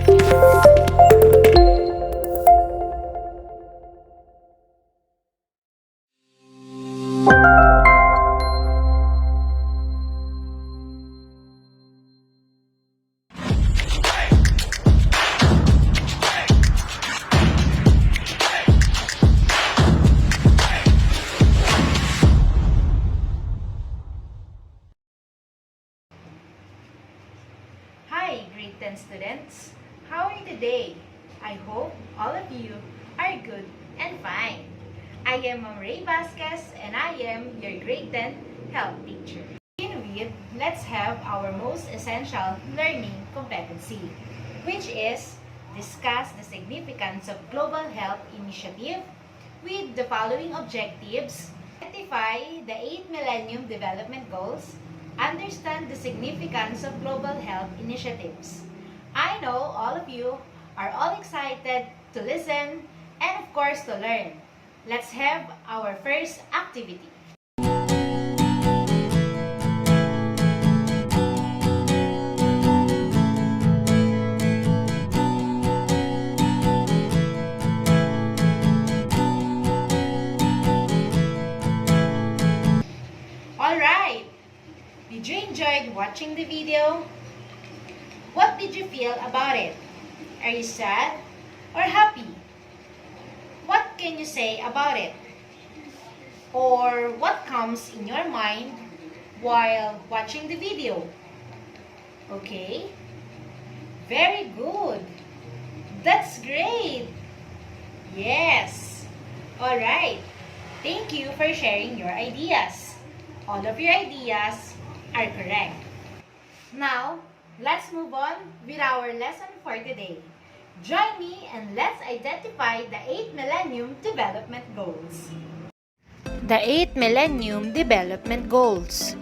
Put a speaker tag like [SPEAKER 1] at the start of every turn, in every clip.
[SPEAKER 1] Hi, grade 10 students. How are you today? I hope all of you are good and fine. I am Ma'am Vasquez and I am your grade 10 health teacher. To begin with, let's have our most essential learning competency, which is discuss the significance of global health initiative with the following objectives: identify the 8 Millennium Development Goals, understand the significance of global health initiatives. I know all of you are all excited to listen and of course to learn. Let's have our first activity. Alright, did you enjoy watching the video? What did you feel about it? Are you sad or happy? What can you say about it? Or what comes in your mind while watching the video? Okay? Very good. That's great. Yes. Alright. Thank you for sharing your ideas. All of your ideas are correct. Now, let's move on with our lesson for today. Join me and let's identify the 8 Millennium Development Goals. The 8 Millennium Development Goals.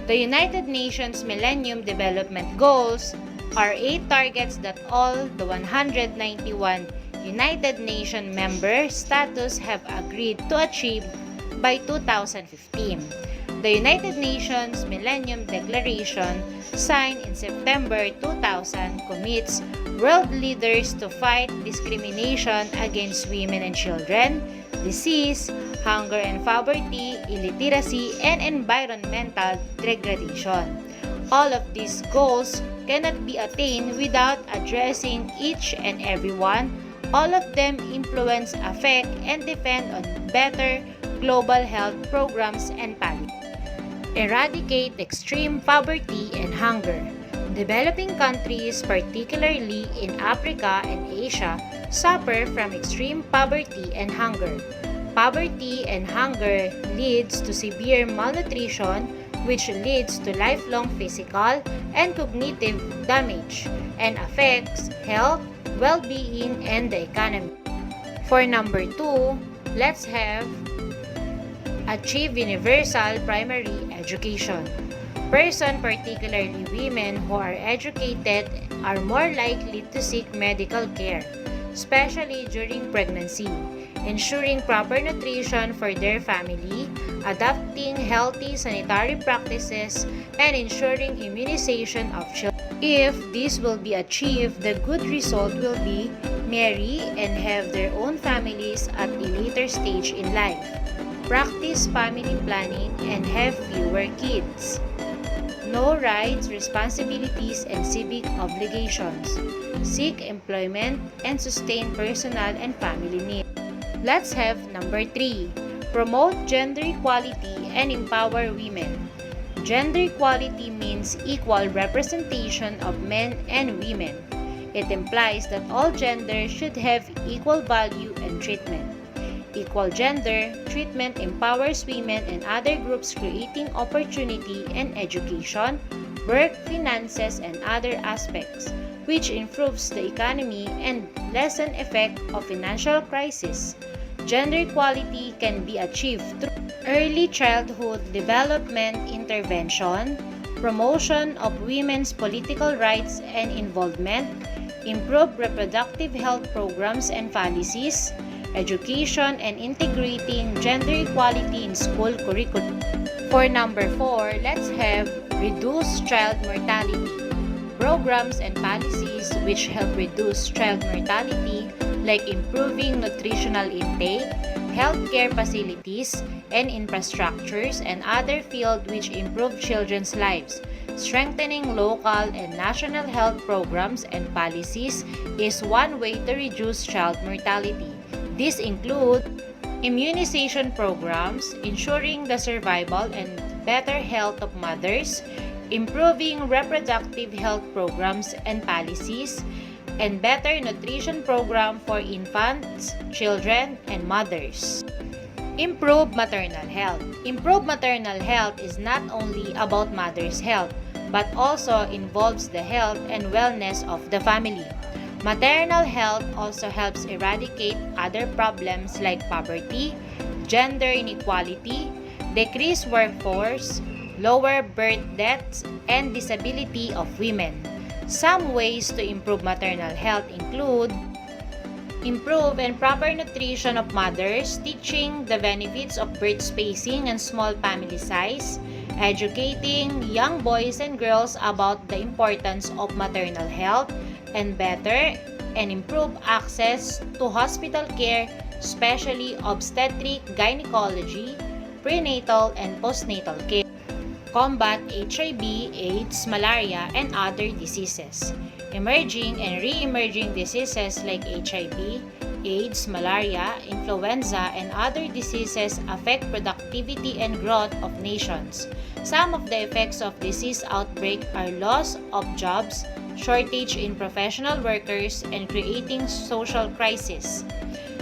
[SPEAKER 1] The United Nations Millennium Development Goals are 8 targets that all the 191 United Nations member states have agreed to achieve by 2015. The United Nations Millennium Declaration, signed in September 2000, commits world leaders to fight discrimination against women and children, disease, hunger and poverty, illiteracy, and environmental degradation. All of these goals cannot be attained without addressing each and every one. All of them influence, affect, and depend on better global health programs and policies. Eradicate extreme poverty and hunger. Developing countries, particularly in Africa and Asia, suffer from extreme poverty and hunger. Poverty and hunger leads to severe malnutrition, which leads to lifelong physical and cognitive damage and affects health, well-being, and the economy. For number 2, let's have achieve universal primary education. Persons, particularly women who are educated, are more likely to seek medical care, especially during pregnancy, ensuring proper nutrition for their family, adopting healthy sanitary practices, and ensuring immunization of children. If this will be achieved, the good result will be marry and have their own families at a later stage in life. Practice family planning and have fewer kids. Know rights, responsibilities, and civic obligations. Seek employment and sustain personal and family needs. Let's have number 3. Promote gender equality and empower women. Gender equality means equal representation of men and women. It implies that all genders should have equal value and treatment. Equal gender treatment empowers women and other groups, creating opportunity and education, work, finances, and other aspects, which improves the economy and lessen effect of financial crisis. Gender equality can be achieved through early childhood development intervention, promotion of women's political rights and involvement, improved reproductive health programs and policies, education, and integrating gender equality in school curriculum. For number 4, let's have reduce child mortality. Programs and policies which help reduce child mortality, like improving nutritional intake, healthcare facilities, and infrastructures, and other fields which improve children's lives. Strengthening local and national health programs and policies is one way to reduce child mortality. These include immunization programs, ensuring the survival and better health of mothers, improving reproductive health programs and policies, and better nutrition program for infants, children, and mothers. Improve maternal health. Improve maternal health is not only about mother's health, but also involves the health and wellness of the family. Maternal health also helps eradicate other problems like poverty, gender inequality, decreased workforce, lower birth deaths, and disability of women. Some ways to improve maternal health include improve and proper nutrition of mothers, teaching the benefits of birth spacing and small family size, educating young boys and girls about the importance of maternal health, and better and improve access to hospital care, especially obstetric, gynecology, prenatal, and postnatal care. Combat HIV, AIDS, malaria, and other diseases. Emerging and re-emerging diseases like HIV, AIDS, malaria, influenza, and other diseases affect productivity and growth of nations. Some of the effects of disease outbreak are loss of jobs, shortage in professional workers, and creating social crisis.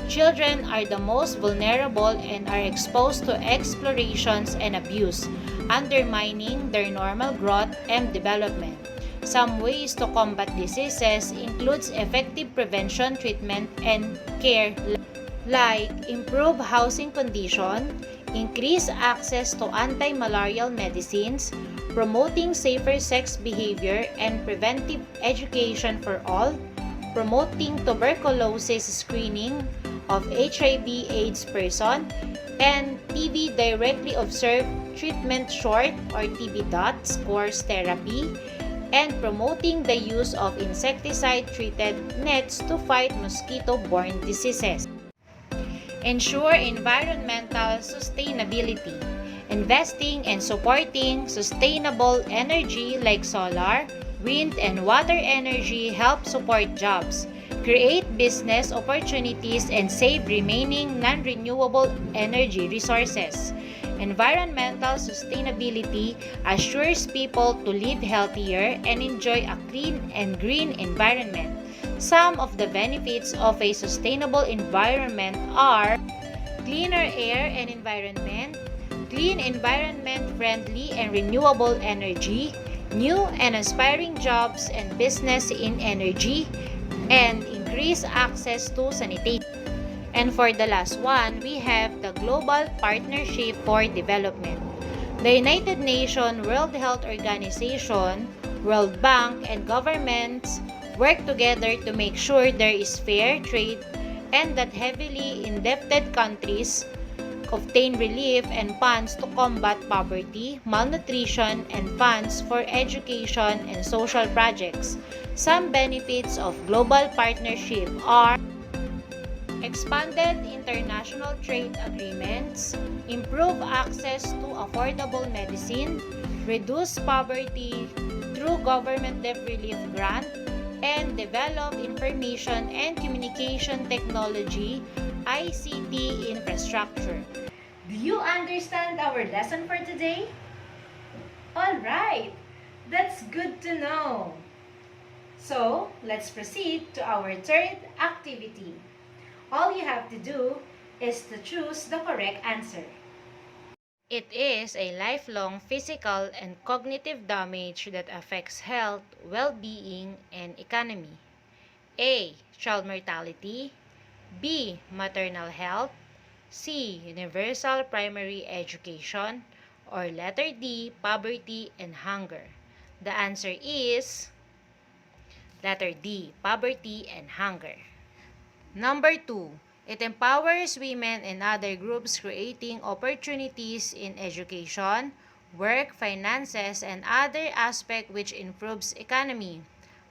[SPEAKER 1] Children are the most vulnerable and are exposed to explorations and abuse, undermining their normal growth and development. Some ways to combat diseases includes effective prevention, treatment, and care like improve housing condition, increase access to anti-malarial medicines, promoting safer sex behavior and preventive education for all, promoting tuberculosis screening of HIV/AIDS person, and TB directly observed treatment short or TB dots course therapy, and promoting the use of insecticide-treated nets to fight mosquito-borne diseases. Ensure environmental sustainability. Investing and supporting sustainable energy like solar, wind, and water energy help support jobs, create business opportunities, and save remaining non-renewable energy resources. Environmental sustainability assures people to live healthier and enjoy a clean and green environment. Some of the benefits of a sustainable environment are cleaner air and environment, clean environment friendly and renewable energy, new and aspiring jobs and business in energy, and increased access to sanitation. And for the last one, we have the Global Partnership for Development. The United Nations, World Health Organization, World Bank, and governments work together to make sure there is fair trade and that heavily indebted countries obtain relief and funds to combat poverty, malnutrition, and funds for education and social projects. Some benefits of global partnership are expanded international trade agreements, improve access to affordable medicine, reduce poverty through government debt relief grant, and develop information and communication technology ICT infrastructure. Do you understand our lesson for today? Alright, that's good to know. So, let's proceed to our third activity. All you have to do is to choose the correct answer. It is a lifelong physical and cognitive damage that affects health, well-being, and economy. A. Child mortality. B. Maternal health. C. Universal primary education. Or letter D. Poverty and hunger. The answer is letter D. Poverty and hunger. Number 2. It empowers women and other groups creating opportunities in education, work, finances, and other aspect which improves economy.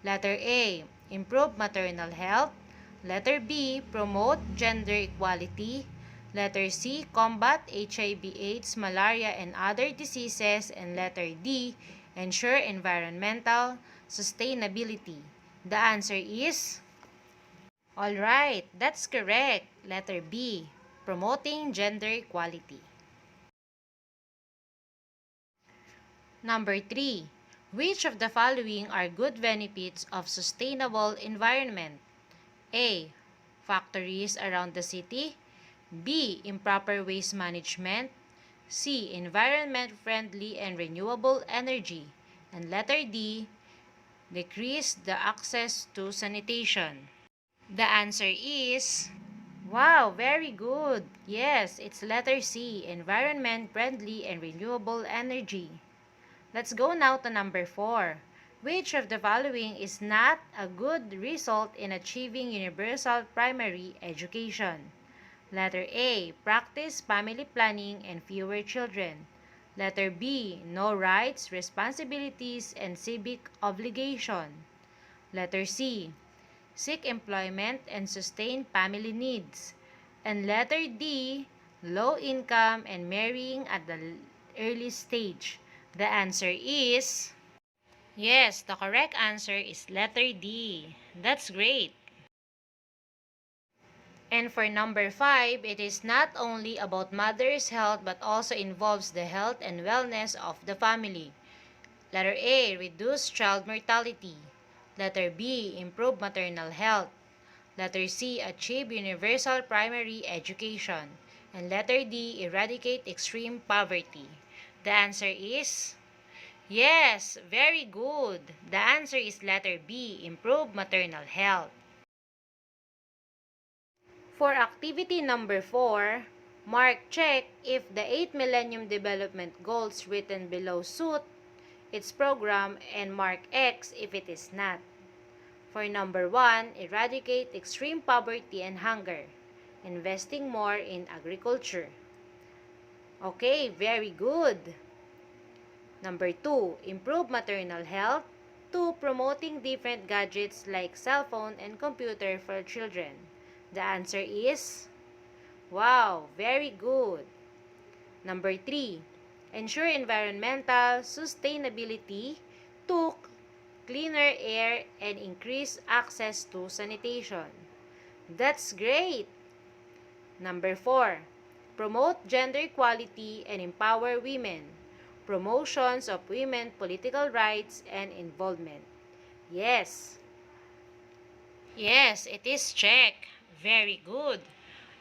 [SPEAKER 1] Letter A, improve maternal health. Letter B, promote gender equality. Letter C, combat HIV/AIDS, malaria, and other diseases. And letter D, ensure environmental sustainability. The answer is, alright, that's correct. Letter B, promoting gender equality. Number 3. Which of the following are good benefits of sustainable environment? A. Factories around the city. B. Improper waste management. C. Environment-friendly and renewable energy. And letter D. Decrease the access to sanitation. The answer is, wow, very good. Yes, it's letter C. Environment-friendly and renewable energy. Let's go now to number 4. Which of the following is not a good result in achieving universal primary education? Letter A. Practice family planning and fewer children. Letter B. No rights, responsibilities, and civic obligation. Letter C. Seek employment and sustain family needs. And letter D. Low income and marrying at the early stage. The answer is, yes, the correct answer is letter D. That's great. And for number 5, it is not only about mother's health but also involves the health and wellness of the family. Letter A, reduce child mortality. Letter B, improve maternal health. Letter C, achieve universal primary education. And letter D, eradicate extreme poverty. The answer is, yes, very good. The answer is letter B, improve maternal health. For activity number 4, mark check if the 8 Millennium Development Goals written below suit its program and mark X if it is not. For number 1, eradicate extreme poverty and hunger, investing more in agriculture. Okay, very good. Number 2, improve maternal health. 2, promoting different gadgets like cell phone and computer for children. The answer is, wow, very good. Number 3, ensure environmental sustainability. 2, cleaner air and increase access to sanitation. That's great. Number 4, promote gender equality and empower women. Promotions of women political rights and involvement. Yes. Yes, it is check. Very good.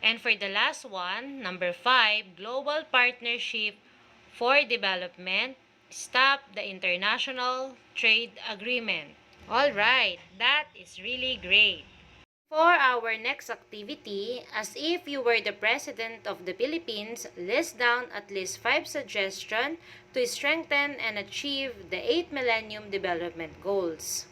[SPEAKER 1] And for the last one, number 5, global partnership for development. Stop the international trade agreement. All right, that is really great. For our next activity, as if you were the President of the Philippines, list down at least 5 suggestions to strengthen and achieve the 8 Millennium Development Goals.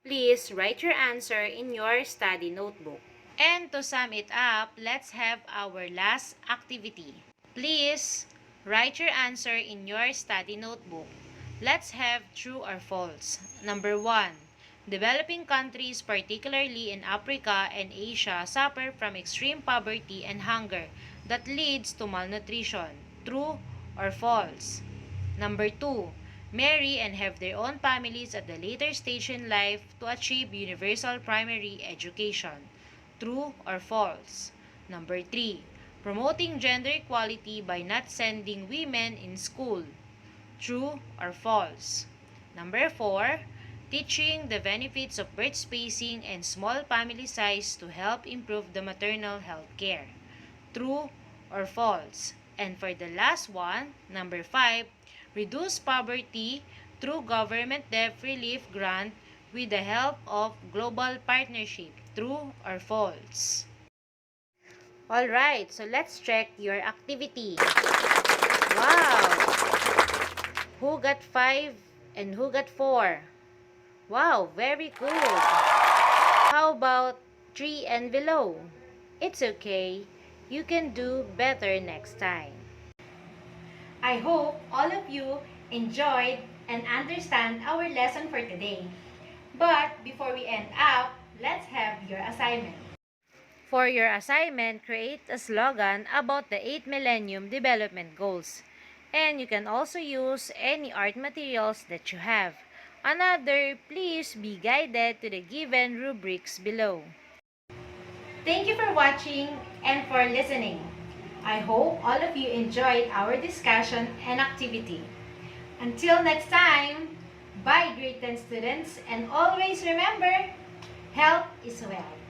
[SPEAKER 1] Please write your answer in your study notebook. And to sum it up, let's have our last activity. Please write your answer in your study notebook. Let's have true or false. Number 1. Developing countries, particularly in Africa and Asia, suffer from extreme poverty and hunger that leads to malnutrition. True or false? Number 2. Marry and have their own families at the later stage in life to achieve universal primary education. True or false? Number 3. Promoting gender equality by not sending women in school. True or false? Number 4. Teaching the benefits of birth spacing and small family size to help improve the maternal health care. True or false? And for the last one, number 5, reduce poverty through government debt relief grant with the help of global partnership. True or false? Alright, so let's check your activity. Wow! Who got 5 and who got 4? Wow, very good. How about 3 and below? It's okay. You can do better next time. I hope all of you enjoyed and understand our lesson for today. But before we end up, let's have your assignment. For your assignment, create a slogan about the 8 Millennium Development Goals. And you can also use any art materials that you have. Another, please be guided to the given rubrics below. Thank you for watching and for listening. I hope all of you enjoyed our discussion and activity. Until next time, bye grade 10 students, and always remember, health is wealth.